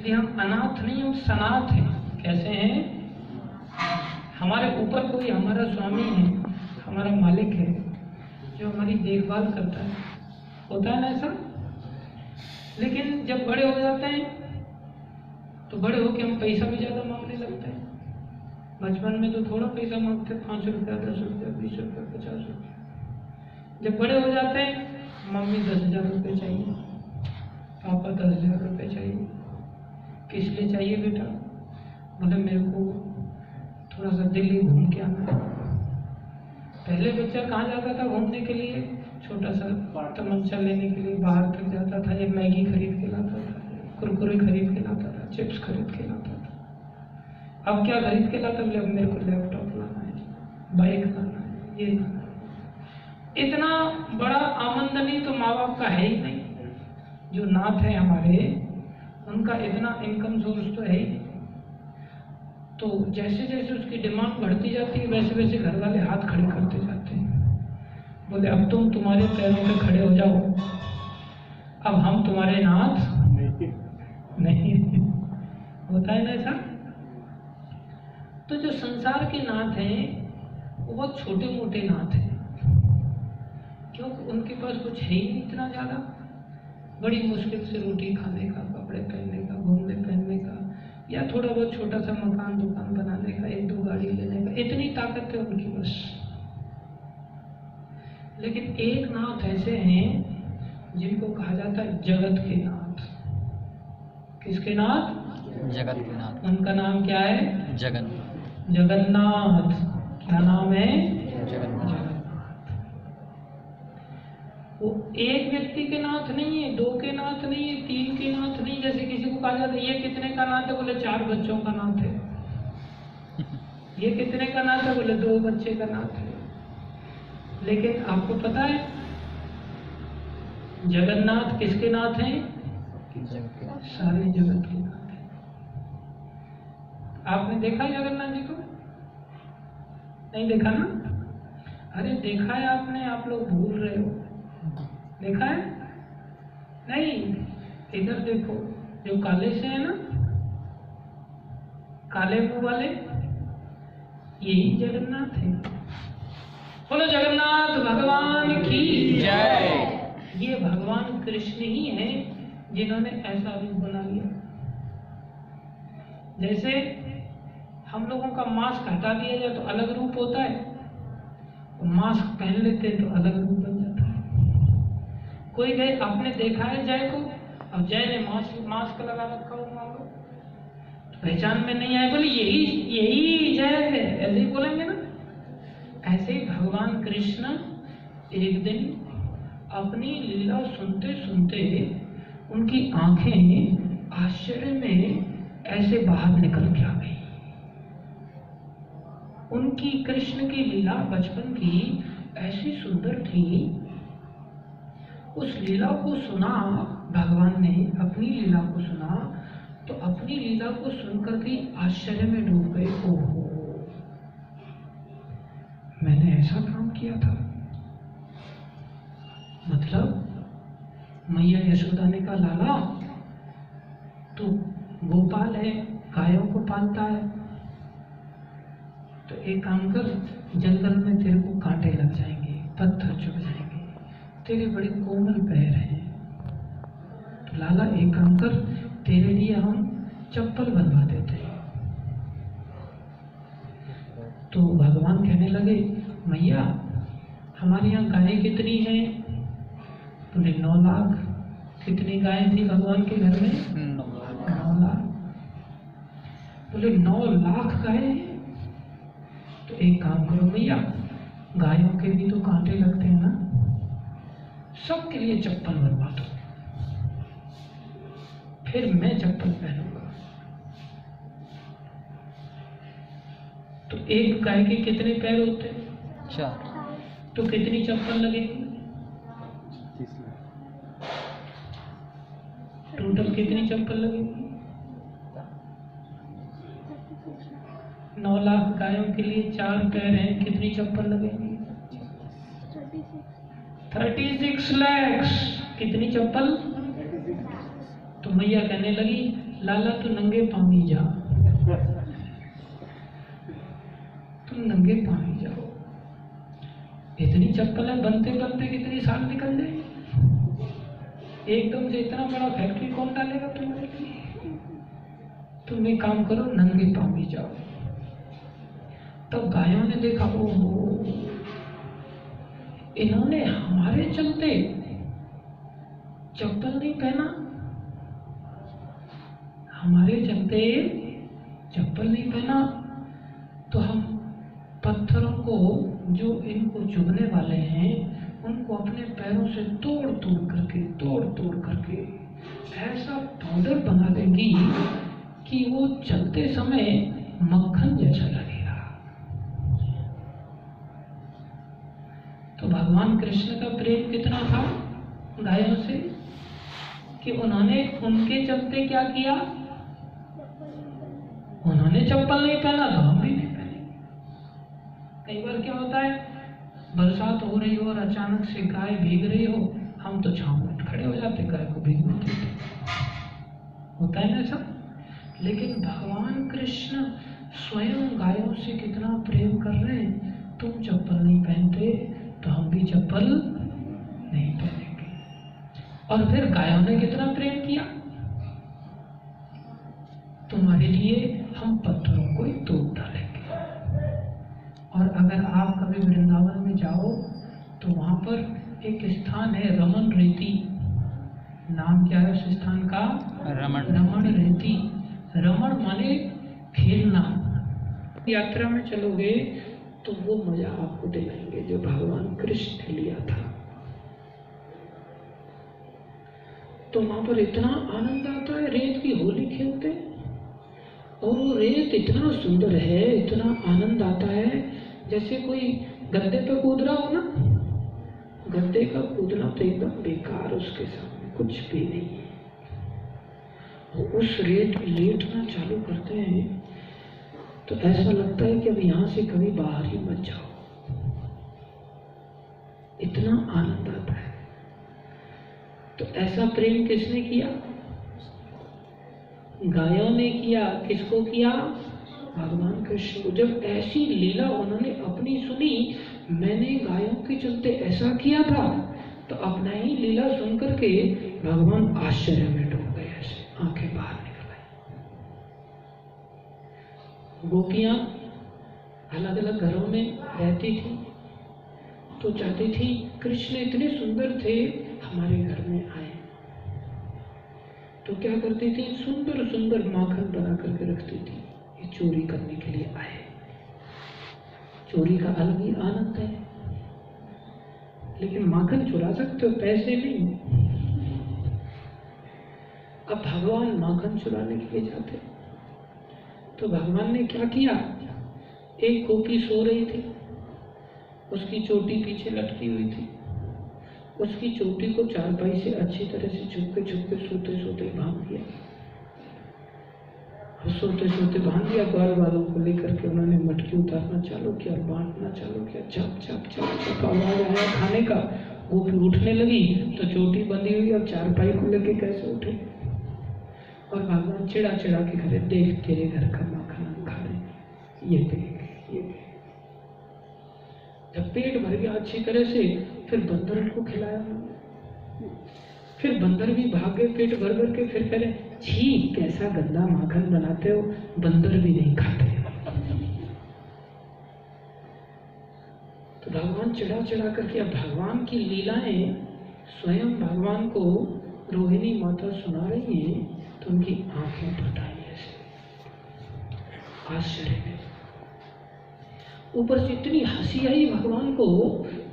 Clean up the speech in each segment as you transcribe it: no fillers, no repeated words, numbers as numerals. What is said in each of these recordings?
इसलिए हम अनाथ नहीं, हम सनाथ हैं। कैसे हैं? हमारे ऊपर कोई हमारा स्वामी है, हमारा मालिक है जो हमारी देखभाल करता है। होता है ना ऐसा? लेकिन जब बड़े हो जाते हैं तो बड़े होके हम पैसा भी ज़्यादा मांगने लगते हैं। बचपन में तो थोड़ा पैसा मांगते, 5 रुपया, 10 रुपया, 20 रुपया, 50 रुपया। जब बड़े हो जाते हैं मम्मी 10,000 रुपये चाहिए, पापा 10,000 रुपये चाहिए। किस लिए चाहिए बेटा? बोले मेरे को थोड़ा सा दिल्ली घूम के आना है। पहले बच्चा कहाँ जाता था घूमने के लिए? छोटा सा तमंचा लेने के लिए बाहर तक जाता था, या मैगी खरीद के लाता था, कुरकुरे खरीद के लाता था, चिप्स खरीद के लाता था। अब क्या खरीद के लाता? बोले अब मेरे को लैपटॉप लाना है, बाइक लाना है, ये लाना है। इतना बड़ा आमदनी तो माँ बाप का है ही नहीं। जो नाथ है हमारे, उनका इतना इनकम सोर्स तो है ही नहीं। तो जैसे जैसे उसकी डिमांड बढ़ती जाती है वैसे वैसे घर वाले हाथ खड़े करते जाते हैं। बोले अब तुम तुम्हारे पैरों पे खड़े हो जाओ, अब हम तुम्हारे नाथ नहीं। होता है ना ऐसा? तो जो संसार के नाथ हैं वो बहुत छोटे मोटे नाथ हैं, क्योंकि उनके पास कुछ है ही नहीं इतना ज़्यादा। बड़ी मुश्किल से रोटी खाने का, कपड़े पहनने का, घूमने पहनने का, या थोड़ा बहुत छोटा सा मकान दुकान बनाने का, 1-2 गाड़ी लेने का, इतनी ताकत है उनकी बस। लेकिन एक नाथ ऐसे हैं जिनको कहा जाता है जगत के नाथ। किसके नाथ? जगत के नाथ। उनका नाम क्या है? जगन्नाथ। जगन्नाथ। क्या नाम है? जगन्नाथ। वो एक व्यक्ति के नाथ नहीं है, 2 के नाथ नहीं है, 3 के नाथ नहीं। जैसे किसी को कहा जाता है ये कितने का नाथ है? बोले 4 बच्चों का नाथ है। ये कितने का नाथ है? बोले 2 बच्चे का नाथ है। लेकिन आपको पता है जगन्नाथ किसके नाथ हैं? सारे जगत के नाथ हैं। आपने देखा है जगन्नाथ जी को? नहीं देखा ना? अरे देखा है आपने, आप लोग भूल रहे हो। देखा है? नहीं। इधर देखो, जो काले से है ना, काले मुंह वाले, यही जगन्नाथ है। बोलो जगन्नाथ भगवान की जय। ये भगवान कृष्ण ही है जिन्होंने ऐसा रूप बना लिया। जैसे हम लोगों का मास्क हटा दिया जाए तो अलग रूप होता है, मास्क पहन लेते हैं तो अलग रूप बन जाता है। कोई गए, आपने देखा है जय को? अब जय ने मास्क लगा रखा हो मान लो, तो पहचान में नहीं आए, बोले यही जय है, ऐसे ही बोलेंगे ना। ऐसे ही भगवान कृष्ण एक दिन अपनी लीला सुनते सुनते उनकी आंखें आश्चर्य में ऐसे बाहर निकल के आ गई। उनकी कृष्ण की लीला बचपन की ऐसी सुंदर थी। उस लीला को सुना भगवान ने, अपनी लीला को सुना तो अपनी लीला को सुनकर के आश्चर्य में डूब गए। ओहो, मैंने ऐसा काम किया था। मतलब मैया यशोदा ने कहा लाला तो गोपाल है, गायों को पालता है, तो एक काम कर, जंगल में तेरे को कांटे लग जाएंगे, पत्थर चुभ जाएंगे, तेरे बड़े कोमल पैर हैं, तो लाला एक काम कर, तेरे लिए हम चप्पल बनवा देते हैं। तो भगवान कहने लगे मैया हमारे यहाँ गायें कितनी हैं? बोले 9 लाख। कितनी गायें थी भगवान के घर में? 9 लाख। बोले 9 लाख गायें हैं, तो एक काम करो भैया, गायों के भी तो कांटे लगते हैं ना, सबके लिए चप्पल बनवा दो, फिर मैं चप्पल पहनूंगा। तो एक गाय के कितने पैर होते हैं? 4। तो कितनी चप्पल लगेगी? टोटल कितनी चप्पल लगेगी? 9 लाख गायों के लिए 4 पैर हैं, कितनी चप्पल लगेगी? 36 लाख। कितनी चप्पल? तो मैया कहने लगी लाला तू नंगे पाँव ही जा, तुम नंगे पाँव ही जाओ। इतनी चप्पलें बनते बनते कितनी साल निकल जाएगी, एकदम से इतना बड़ा फैक्ट्री कौन डालेगा तुम्हारे लिए। तुम एक काम करो, नंगे पाँव ही जाओ। तब गायों ने देखा, ओहो, इन्होंने हमारे चलते चप्पल नहीं पहना, हमारे चलते चप्पल नहीं पहना, तो हम पत्थरों को जो इनको चुभने वाले हैं उनको अपने पैरों से तोड़ तोड़ करके ऐसा पाउडर बना देंगी कि वो चलते समय मक्खन जैसा लगेगा। तो भगवान कृष्ण का प्रेम कितना था गायों से कि उन्होंने उनके चलते क्या किया, उन्होंने चप्पल नहीं पहना तो हम भी नहीं पहने। कई बार क्या होता है, बरसात हो रही हो और अचानक से गाय भीग रही हो, हम तो छांव में खड़े हो जाते, गाय को भीगने देते, होता है ना सब। लेकिन भगवान कृष्ण स्वयं गायों से कितना प्रेम कर रहे हैं, तुम चप्पल नहीं पहनते तो हम भी चप्पल नहीं पहनेंगे। और फिर गायों ने कितना प्रेम किया, तुम्हारे लिए हम पत्थरों को ही तोड़ डालेंगे। और अगर आप कभी वृंदावन में जाओ तो वहां पर एक स्थान है रमन रेती, नाम क्या है उस स्थान का, रमन रेती। रमन माने खेलना। यात्रा में चलोगे तो वो मजा आपको दिलाएंगे जो भगवान कृष्ण ने लिया था। तो वहां पर इतना आनंद आता है, रेत की होली खेलते, और वो रेत इतना सुंदर है, इतना आनंद आता है, जैसे कोई गद्दे पे कूद रहा हो ना, गद्दे का कूदना तो एकदम बेकार, उसके सामने कुछ भी नहीं है। उस रेत में लेटना चालू करते हैं तो ऐसा लगता है कि अब यहां से कभी बाहर ही मत जाओ, इतना आनंद आता है। तो ऐसा प्रेम किसने किया, गायों ने किया। किसको किया, भगवान कृष्ण को। जब ऐसी लीला उन्होंने अपनी सुनी, मैंने गायों के चलते ऐसा किया था, तो अपना ही लीला सुन करके भगवान आश्चर्य में डूब गए, ऐसे आंखें बाहर निकल आई। गोपियां अलग अलग घरों में रहती थी, तो चाहती थी कृष्ण इतने सुंदर थे, हमारे घर में आए। तो क्या करती थी, सुंदर सुंदर माखन बना करके रखती थी, ये चोरी करने के लिए आए। चोरी का अलग ही आनंद है, लेकिन माखन चुरा सकते हो, पैसे नहीं। अब भगवान माखन चुराने के लिए जाते, तो भगवान ने क्या किया, एक गोपी सो रही थी, उसकी चोटी पीछे लटकी हुई थी, उसकी चोटी को चारपाई से अच्छी तरह से छुपके सोते सोते बांध दिया। सोते सोते बांध दिया, ग्वाल वालों को लेकर के उन्होंने मटकी उतारना चालू किया, बांटना चालू किया, चप चप चप चप आवाज आया खाने का। गोपी उठने लगी तो चोटी बंधी हुई, अब चारपाई को लेके कैसे उठे। और भगवान चिड़ा चिड़ा के करे, देख तेरे घर का माखन हम खा रहे, ये देख ये देख। जब पेट भर गया अच्छी तरह से, फिर बंदर को खिलाया। फिर बंदर भी भागे पेट भर भर के, फिर कह रहे, छी कैसा गंदा माखन बनाते हो, बंदर भी नहीं खाते। तो भगवान चिढ़ा चिढ़ा करके, अब भगवान की लीलाएं स्वयं भगवान को रोहिणी माता सुना रही हैं, तो उनकी आंखें फट आई ऐसे आश्चर्य में। ऊपर से इतनी हंसी आई भगवान को,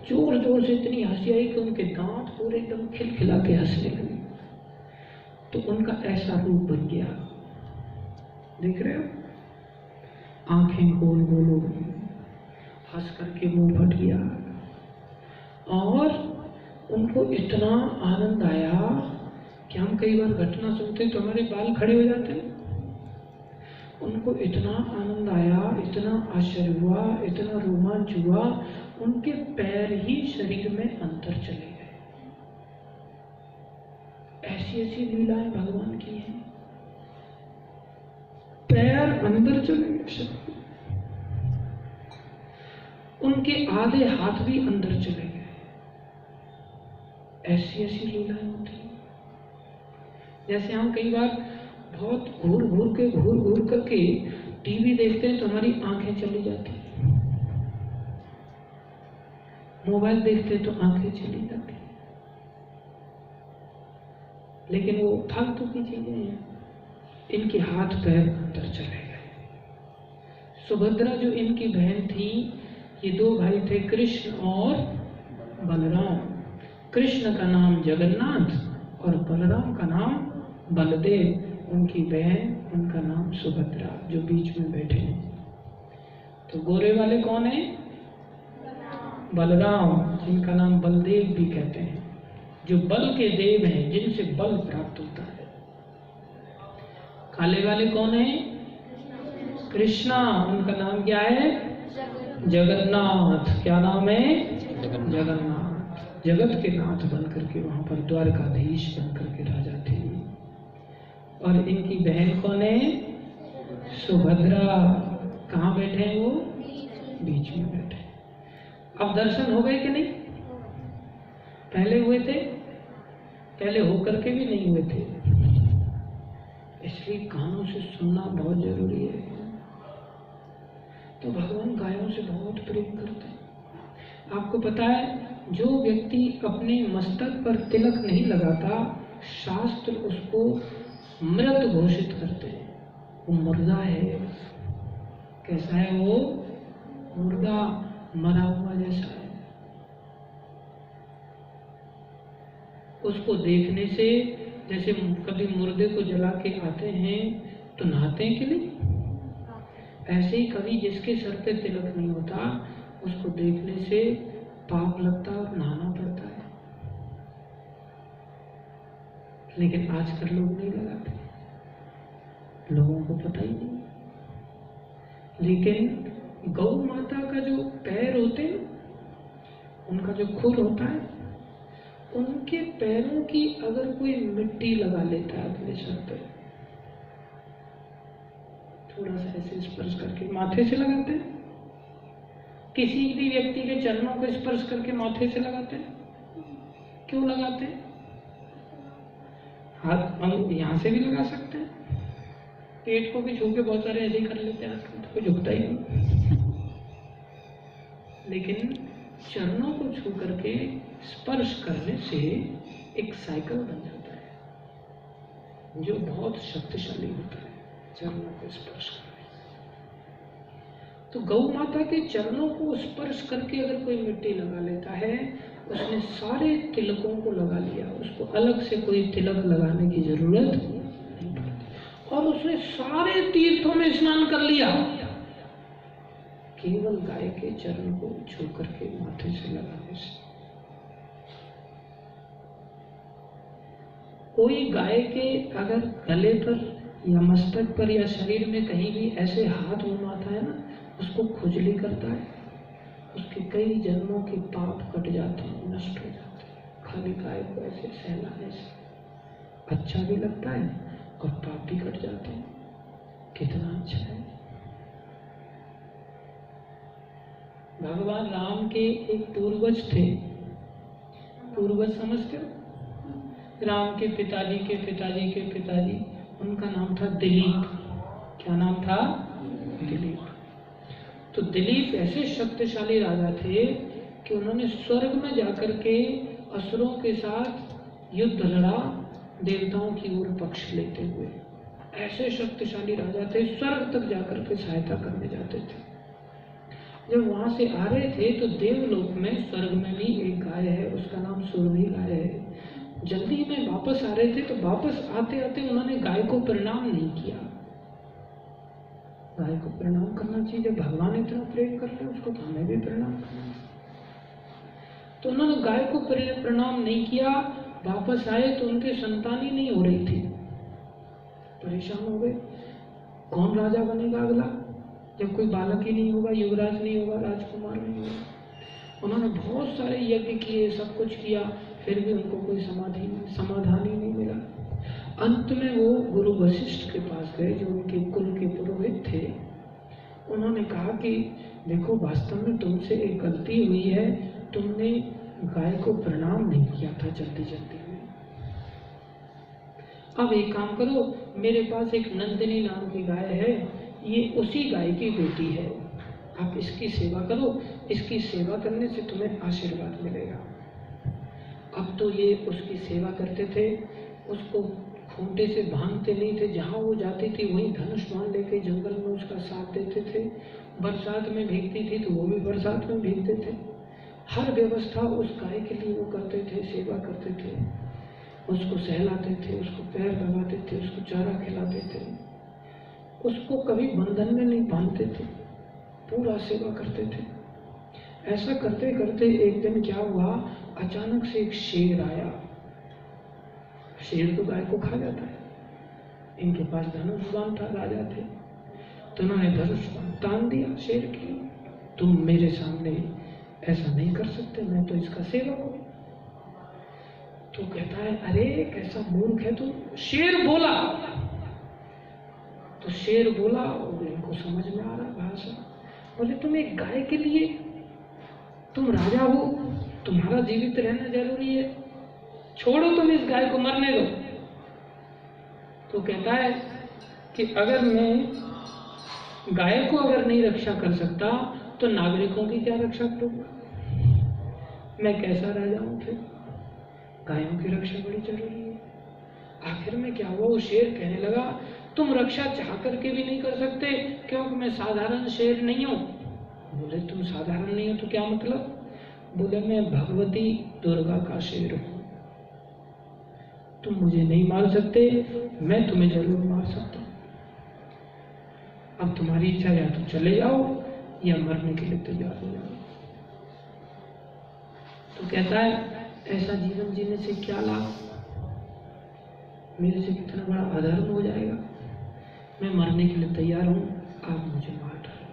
जोर जोर से इतनी हंसी आई कि उनके दांत पूरे एकदम खिलखिला के हंसने लगे। तो उनका ऐसा रूप बन गया, देख रहे हो, आंखें गोल गोल हो गई, हंस करके मुंह फट गया। और उनको इतना आनंद आया कि हम कई बार घटना सुनते तो हमारे बाल खड़े हो जाते हैं। उनको इतना आनंद आया, इतना आश्चर्य हुआ, इतना रोमांच हुआ, उनके पैर ही शरीर में अंदर चले गए। ऐसी ऐसी लीलाएं भगवान की हैं। अंदर चले गए शरीर, उनके आधे हाथ भी अंदर चले गए। ऐसी ऐसी लीलाएं होती हैं। जैसे हम कई बार बहुत घूर घूर करके टीवी देखते हैं तो हमारी आंखें चली जाती हैं, मोबाइल देखते हैं तो आंखें चली जाती हैं, लेकिन वो फालतू की चीजें हैं। इनके हाथ पैर अंदर चले गए। सुभद्रा जो इनकी बहन थी, ये दो भाई थे, कृष्ण और बलराम। कृष्ण का नाम जगन्नाथ और बलराम का नाम बलदेव। उनकी बहन, उनका नाम सुभद्रा, जो बीच में बैठे हैं। तो गोरे वाले कौन है? बलराम, जिनका नाम बलदेव भी कहते हैं, जो बल के देव हैं, जिनसे बल प्राप्त होता है। काले वाले कौन है? कृष्णा, उनका नाम क्या है? जगन्नाथ। क्या नाम है? जगन्नाथ। जगत के नाथ बन करके वहां पर द्वारकाधीश बन करके राजा थे। और इनकी बहन कौन है? सुभद्रा। कहाँ बैठे हैं वो? बीच में बैठे। अब दर्शन हो गए कि नहीं? पहले हुए थे, पहले होकर के भी नहीं हुए थे। इसलिए कानों से सुनना बहुत जरूरी है। तो भगवान गायों से बहुत प्रेम करते हैं। आपको पता है, जो व्यक्ति अपने मस्तक पर तिलक नहीं लगाता, शास्त्र उसको मृत घोषित करते हैं। वो मुर्दा है। कैसा है वो? मुर्दा, मरा हुआ जैसा है। उसको देखने से, जैसे कभी मुर्दे को जला के आते हैं तो नहाते हैं कि नहीं, ऐसे ही कभी जिसके सर पे तिलक नहीं होता, उसको देखने से पाप लगता और नहाना पड़ता है। लेकिन आजकल लोग नहीं लगाते, लोगों को पता ही नहीं। लेकिन गौ माता का जो पैर होते हैं, उनका जो खुर होता है, उनके पैरों की अगर कोई मिट्टी लगा लेता है अपने सर पे, थोड़ा सा ऐसे स्पर्श करके, माथे से लगाते हैं, किसी भी व्यक्ति के चरणों को स्पर्श करके माथे से लगाते हैं। क्यों लगाते हैं? हाथ हम यहां से भी लगा सकते हैं, पेट को भी छू के बहुत सारे ऐसे ही कर लेते हैं, आजकल तो कोई झुकता ही नहीं। लेकिन चरणों को छू करके स्पर्श करने से एक साइकिल बन जाता है, जो बहुत शक्तिशाली होता है, चरणों को स्पर्श करने। तो गौ माता के चरणों को स्पर्श करके अगर कोई मिट्टी लगा लेता है, उसने सारे तिलकों को लगा लिया, उसको अलग से कोई तिलक लगाने की जरूरत नहीं पड़ती। और उसने सारे तीर्थों में स्नान कर लिया, केवल गाय के चरण को छू करके माथे से लगाने से। कोई गाय के अगर गले पर या मस्तक पर या शरीर में कहीं भी ऐसे हाथ घुमाता है ना, उसको खुजली करता है, उसके कई जन्मों के पाप कट जाते हैं, नष्ट हो जाते हैं। खाली गाय को ऐसे सहलाने से अच्छा भी लगता है और पाप भी कट जाते हैं। कितना अच्छा है। भगवान राम के एक पूर्वज थे। पूर्वज समझते हो? राम के पिताजी के पिताजी के पिताजी, उनका नाम था दिलीप। क्या नाम था? दिलीप। तो दिलीप ऐसे शक्तिशाली राजा थे कि उन्होंने स्वर्ग में जाकर के असुरों के साथ युद्ध लड़ा, देवताओं की ओर पक्ष लेते हुए। ऐसे शक्तिशाली राजा थे, स्वर्ग तक जाकर के सहायता करने जाते थे। जब वहां से आ रहे थे तो देवलोक में, स्वर्ग में भी एक गाय है, उसका नाम सुरभि गाय है। जल्दी में वापस आ रहे थे तो वापस आते आते उन्होंने गाय को प्रणाम नहीं किया। गाय को प्रणाम करना चाहिए, जब भगवान इतना प्रेम करते हैं उसको तो हमें भी प्रणाम करना। तो उन्होंने गाय को प्रणाम नहीं किया। वापस आए तो उनके संतान ही नहीं हो रही थी। परेशान हो गए, कौन राजा बनेगा अगला, जब कोई बालक ही नहीं होगा, युवराज नहीं होगा, राजकुमार नहीं होगा। उन्होंने बहुत सारे यज्ञ किए, सब कुछ किया, फिर भी उनको कोई समाधान ही नहीं मिला। अंत में वो गुरु वशिष्ठ के पास गए, जो उनके कुल के पुरोहित थे। उन्होंने कहा कि देखो वास्तव में तुमसे एक गलती हुई है, तुमने गाय को प्रणाम नहीं किया था जल्दी जल्दी में। अब एक काम करो, मेरे पास एक नंदिनी नाम की गाय है, ये उसी गाय की बेटी है, आप इसकी सेवा करो, इसकी सेवा करने से तुम्हें आशीर्वाद मिलेगा। अब तो ये उसकी सेवा करते थे, उसको खूंटे से बांधते नहीं थे, जहाँ वो जाती थी वहीं धनुष बाण लेके जंगल में उसका साथ देते थे। बरसात में भीगती थी तो वो भी बरसात में भीगते थे। हर व्यवस्था उस गाय के लिए वो करते थे, सेवा करते थे, उसको सहलाते थे, उसको पैर दबाते थे, उसको चारा खिलाते थे, उसको कभी बंधन में नहीं बांधते थे, पूरा सेवा करते थे। ऐसा करते करते एक दिन क्या हुआ, अचानक से एक शेर आया। शेर तो गाय को खा जाता है, इनके पास धनुष बाण था, राजा थे, तो उन्होंने धनुष बाण तान दिया शेर की, तुम मेरे सामने ऐसा नहीं कर सकते, मैं तो इसका सेवक हूं। तो कहता है अरे कैसा मूर्ख है तुम। शेर बोला तो शेर बोला और इनको समझ में आ रहा भाषा, बोले तुम एक गाय के लिए, तुम राजा हो, तुम्हारा जीवित रहना जरूरी है, छोड़ो तुम इस गाय को, मरने दो। तो कहता है कि अगर मैं गाय को अगर नहीं रक्षा कर सकता तो नागरिकों की क्या रक्षा करूंगा, मैं कैसा राजा हूं। फिर गायों की रक्षा बड़ी जरूरी है। आखिर में क्या हुआ, वो शेर कहने लगा तुम रक्षा चाह करके भी नहीं कर सकते, क्योंकि मैं साधारण शेर नहीं हूं। बोले तुम साधारण नहीं हो तो क्या मतलब। बोले मैं भगवती दुर्गा का शेर हूं, तुम मुझे नहीं मार सकते, मैं तुम्हें जरूर मार सकता हूं। अब तुम्हारी इच्छा, या तो चले जाओ या मरने के लिए तैयार हो जाओ। तो कहता है ऐसा जीवन जीने से क्या लाभ, मेरे से कितना बड़ा अधर्म हो जाएगा, मैं मरने के लिए तैयार हूं, आप मुझे मार डालो।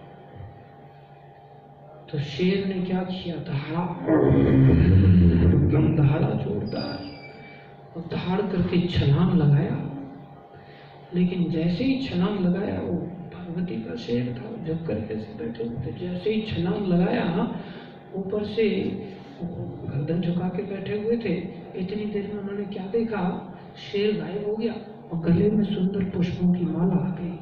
तो शेर ने क्या किया, दहाड़ा, एकदम दहाड़ा जोरदार, और दहाड़ करके छलांग लगाया। लेकिन जैसे ही छलांग लगाया, वो भगवती का शेर था, जब करके से बैठे थे, जैसे ही छलांग लगाया, ऊपर से गर्दन झुका के बैठे हुए थे, इतनी देर में उन्होंने क्या देखा, शेर गायब हो गया और गले में सुंदर पुष्पों की माला आ गई।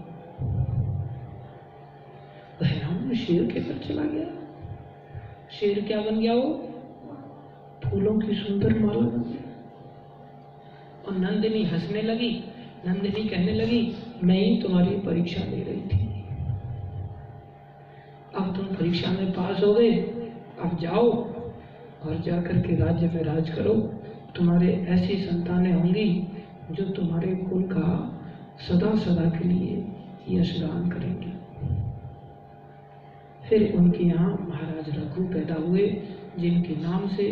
हैरान में शेर के घर चला गया। शेर क्या बन गया, वो फूलों की सुंदर माला बन गया। और नंदिनी हंसने लगी, नंदिनी कहने लगी मैं ही तुम्हारी परीक्षा ले रही थी, अब तुम परीक्षा में पास हो गए, अब जाओ और जाकर के राज्य में राज करो, तुम्हारे ऐसी संतानें होंगी जो तुम्हारे कुल का सदा सदा के लिए यशगान करेंगी। फिर उनके यहाँ महाराज रघु पैदा हुए, जिनके नाम से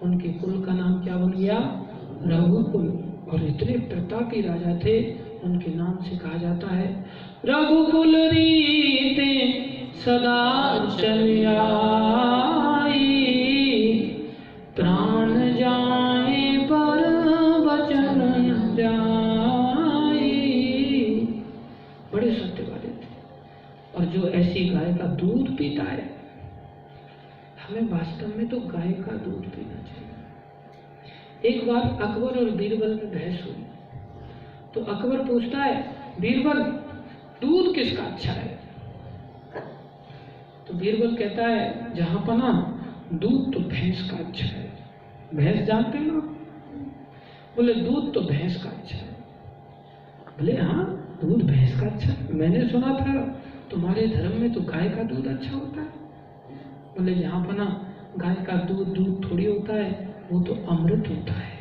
उनके कुल का नाम क्या बन गया, रघुकुल। और इतने प्रतापी राजा थे, उनके नाम से कहा जाता है रघुकुल रीते सदा चल आई, प्राण जाए पर वचन जाई। बड़े सत्यवादी थे। और जो ऐसी गाय का दूध पीता है, हमें वास्तव में तो गाय का दूध पीना चाहिए। एक बार अकबर और बीरबल में बहस हुई, तो अकबर पूछता है बीरबल दूध किसका अच्छा है। तो बीरबल कहता है जहां पना दूध तो भैंस का अच्छा है। भैंस जानते हो ना, बोले दूध तो भैंस का अच्छा है। बोले हाँ दूध भैंस का अच्छा है, मैंने सुना था तुम्हारे धर्म में तो गाय का दूध अच्छा होता है। बोले जहां पना गाय का दूध दूध थोड़ी होता है, वो तो अमृत होता है।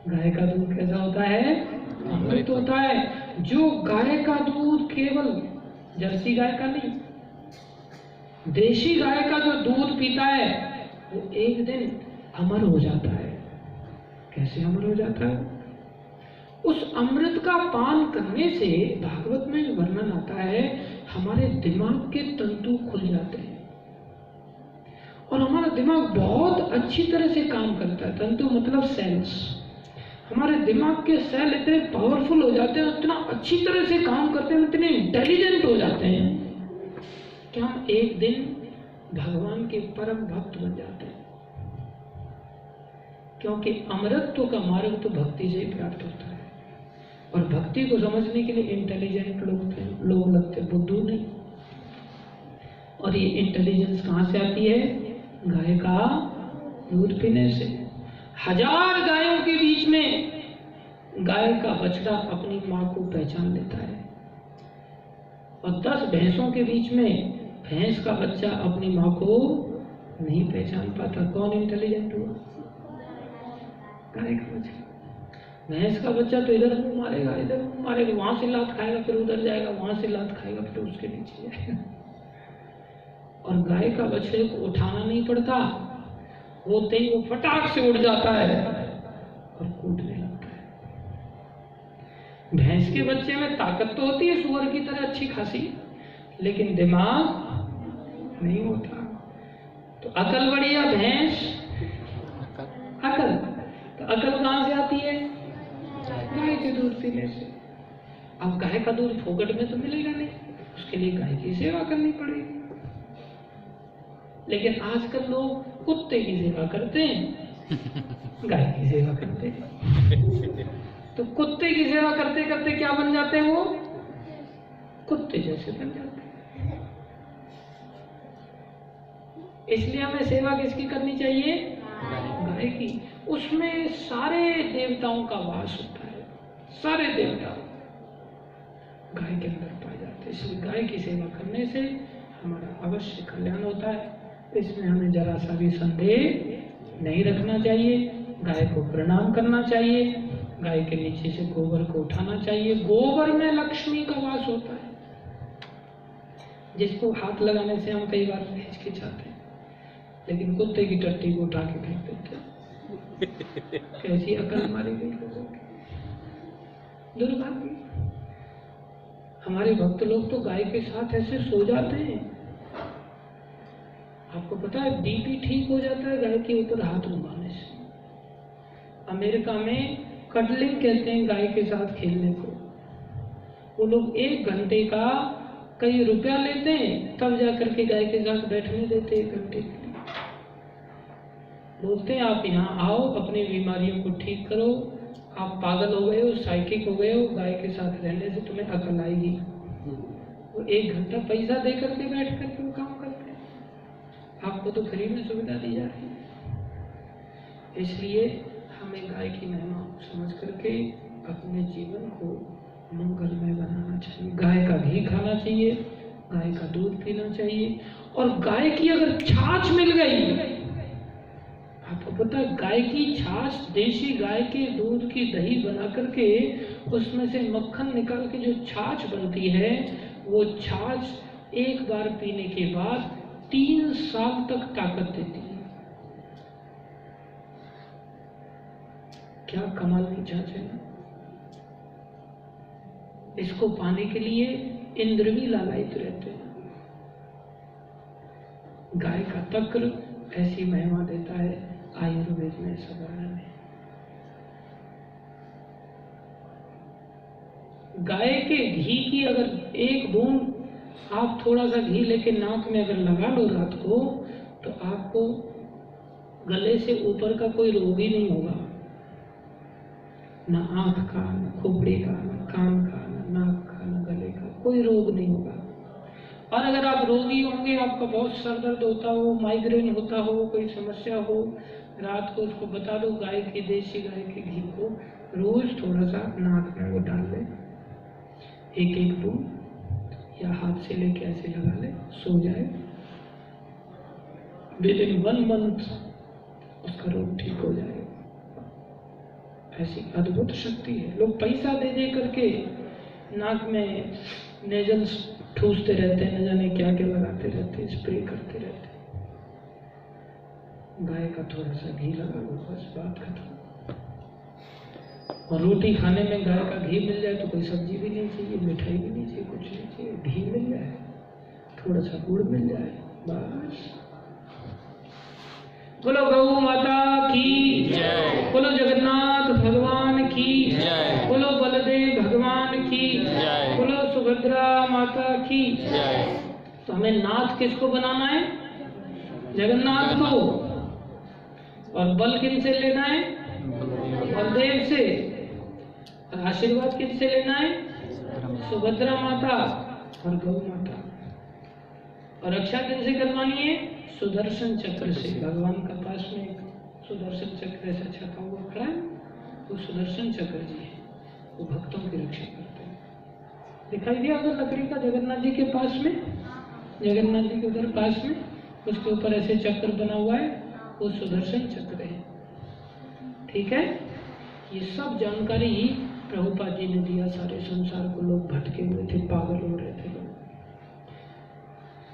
गाय का दूध कैसा होता है, अमृत होता है। जो गाय का दूध केवल जर्सी गाय का नहीं, देशी गाय का जो दूध पीता है वो एक दिन अमर हो जाता है। कैसे अमर हो जाता है, उस अमृत का पान करने से भागवत में वर्णन आता है हमारे दिमाग के तंतु खुल जाते हैं और हमारा दिमाग बहुत अच्छी तरह से काम करता है। तंतु मतलब सेल्स। हमारे दिमाग के सेल इतने पावरफुल हो जाते हैं, इतना अच्छी तरह से काम करते हैं, इतने इंटेलिजेंट हो जाते हैं कि हम एक दिन भगवान के परम भक्त बन जाते हैं। क्योंकि अमरत्व का मार्ग तो भक्ति से ही प्राप्त होता है, और भक्ति को समझने के लिए इंटेलिजेंट लोग लगते, बुद्धू नहीं। और ये इंटेलिजेंस कहाँ से आती है? गाय का दूध पीने से। 1000 गायों के बीच में गाय का बछड़ा अपनी माँ को पहचान लेता है, और 10 भैंसों के बीच में भैंस का बच्चा अपनी माँ को नहीं पहचान पाता। कौन इंटेलिजेंट हुआ? गाय का बच्चा। भैंस का बच्चा तो इधर मुंह मारेगा, इधर मुंह मारेगा, वहां से लात खाएगा, फिर उधर जाएगा, वहां से लात खाएगा, फिर उसके नीचे जाएगा। और गाय का बच्चे को उठाना नहीं पड़ता, होते ही वो फटाक से उड़ जाता है और कूदने लगता है। भैंस के बच्चे में ताकत तो होती है सुअर की तरह अच्छी खासी, लेकिन दिमाग नहीं होता। तो अकल बढ़िया भैंस, अकल तो अकल कहां से आती है? गाय के दूध पीने से। अब गाय का दूध फोकट में तो मिलेगा नहीं, उसके लिए गाय की सेवा करनी पड़ेगी। लेकिन आजकल लोग कुत्ते की सेवा करते हैं, गाय की सेवा करते हैं। तो कुत्ते की सेवा करते करते क्या बन जाते हैं? वो कुत्ते जैसे बन जाते हैं। इसलिए हमें सेवा किसकी करनी चाहिए? गाय की। उसमें सारे देवताओं का वास होता है, सारे देवता गाय के अंदर पाए जाते हैं। इसलिए गाय की सेवा करने से हमारा अवश्य कल्याण होता है, इसमें हमें जरा सा भी संदेह नहीं रखना चाहिए। गाय को प्रणाम करना चाहिए, गाय के नीचे से गोबर को उठाना चाहिए। गोबर में लक्ष्मी का वास होता है, जिसको हाथ लगाने से हम कई बार हिचकिचाते हैं, लेकिन कुत्ते की टट्टी को उठा के फेंक देते हैं। कैसी अकल मारी गई लोगों की, दुर्भाग्य। हमारे भक्त लोग तो गाय के साथ ऐसे सो जाते हैं। आपको पता है बीपी ठीक हो जाता है गाय के ऊपर हाथ घुमाने से। अमेरिका में कडलिंग कहते हैं गाय के साथ खेलने को। वो लोग 1 घंटे का कई रुपया लेते हैं, तब जाकर के गाय के साथ बैठने देते 1 घंटे के लिए। बोलते हैं आप यहाँ आओ, अपनी बीमारियों को ठीक करो, आप पागल हो गए हो, साइकिक हो गए हो, गाय के साथ रहने से तुम्हें अकल आएगी। वो 1 घंटा पैसा दे करके बैठ करके वो काम करते हैं। आपको तो फ्री में सुविधा दी जा रही है। इसलिए हमें गाय की महिमा समझ करके अपने जीवन को मंगलमय बनाना चाहिए। गाय का घी खाना चाहिए, गाय का दूध पीना चाहिए, और गाय की अगर छाछ मिल गई, आपको पता है गाय की छाछ, देशी गाय के दूध की दही बना करके उसमें से मक्खन निकाल के जो छाछ बनती है, वो छाछ एक बार पीने के बाद 3 साल तक ताकत देती है। क्या कमाल की छाछ है ना। इसको पाने के लिए इंद्र भी लालायित रहते हैं। गाय का तक्र ऐसी महिमा देता है, आयुर्वेद में ऐसा वर्णन है। गाय के घी की अगर 1 बूंद आप थोड़ा सा घी लेके नाक में अगर लगा लो रात को, तो आपको गले से ऊपर का कोई रोग ही नहीं होगा। ना आंख का, ना खोपड़ी का, ना कान का, ना नाक का, ना गले का, कोई रोग नहीं होगा। और अगर आप रोगी होंगे, आपका बहुत सर दर्द होता हो, माइग्रेन होता हो, कोई समस्या हो, रात को उसको बता दो गाय की, देशी गाय के घी को रोज थोड़ा सा नाक में वो डाल ले, 1-1 बूंद, या हाथ से लेके ऐसे लगा ले, सो जाए। विदिन 1 मंथ उसका रोग ठीक हो जाएगा। ऐसी अद्भुत शक्ति है। लोग पैसा दे दे करके नाक में नेजल ठूसते रहते हैं, न जाने क्या क्या लगाते रहते हैं, स्प्रे करते रहते हैं। गाय का थोड़ा सा घी लगा लो, बस बात खत्म। और रोटी खाने में गाय का घी मिल जाए तो कोई सब्जी भी नहीं चाहिए, मिठाई भी नहीं चाहिए, कुछ नहीं चाहिए, घी मिल जाए, थोड़ा सा गुड़ मिल जाए, बस। बोलो गौ माता की जय। बोलो जगन्नाथ भगवान की जय। बोलो बलदेव भगवान की जय। बोलो सुभद्रा माता की जय। तो हमें नाथ किसको बनाना है? जगन्नाथ को। और बल किन से लेना है? बलदेव से। और आशीर्वाद किससे लेना है? सुभद्रा माता और गौ माता। और रक्षा किनसे करवानी है? सुदर्शन चक्र से। भगवान का पास में एक सुदर्शन चक्र ऐसा छपा हुआ खड़ा है, वो सुदर्शन चक्र जी है, वो भक्तों की रक्षा करते हैं। दिखाई दिया अगर लकड़ी का जगन्नाथ जी के पास में, जगन्नाथ जी के उधर पास में उसके ऊपर ऐसे चक्र बना हुआ है, वो सुदर्शन चक्र है। ठीक है, ये सब जानकारी प्रभुपाद जी ने दिया। सारे संसार को लोग भटके हुए थे, पागल हो रहे थे लोग।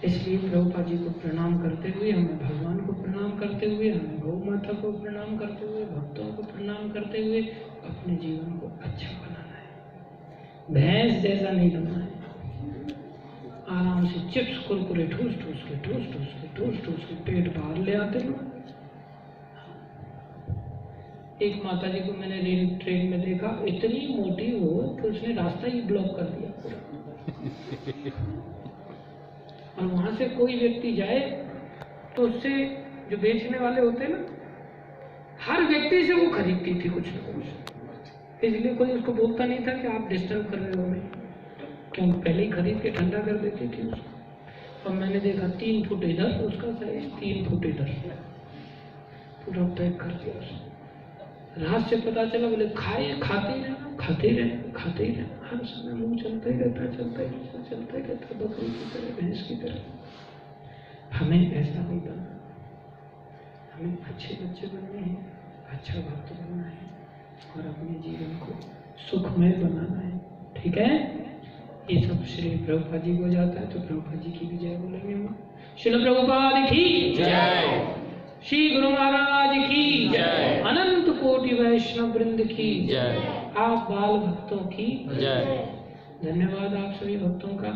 इसलिए प्रभुपाद जी को प्रणाम करते हुए, हमें भगवान को प्रणाम करते हुए, हमें गौ माता को प्रणाम करते हुए, भक्तों को प्रणाम करते हुए अपने जीवन को अच्छा बनाना है। भैंस जैसा नहीं बनना है। आराम से चिप्स कुरकुरे ठूस ठूस के पेट बाहर ले आते लोग। एक माता जी को मैंने रेल ट्रेन में देखा, इतनी मोटी हो कि उसने रास्ता ही ब्लॉक कर दिया पूरा। और वहां से कोई व्यक्ति जाए तो उससे जो बेचने वाले होते हैं ना, हर व्यक्ति से वो खरीदती थी कुछ ना कुछ। इसलिए कोई उसको बोलता नहीं था कि आप डिस्टर्ब कर रहे हो हमें, क्यों पहले ही खरीद के ठंडा कर देती थी उसको। और मैंने देखा 3 फुट इधर उसका साइज, 3 फुट इधर, पूरा पैक कर दिया उसने। रात से पता चला, बोले खाते ही रहना, हर समय मुंह चलता ही रहता, बकरी की तरह, भैंस की तरह। हमें ऐसा नहीं बनना, हमें अच्छे बच्चे बनने हैं, अच्छा भक्त बनना है और अपने जीवन को सुखमय बनाना है। ठीक है, ये सब श्री प्रभुपाद जी को जाता है, तो प्रभुपाद जी की भी जय बोलेंगे हम। श्री प्रभुपाद की जय, श्री गुरु महाराज की जय, अनंत कोटि वैष्णव वृंद की जय, आप बाल भक्तों की जय। धन्यवाद आप सभी भक्तों का।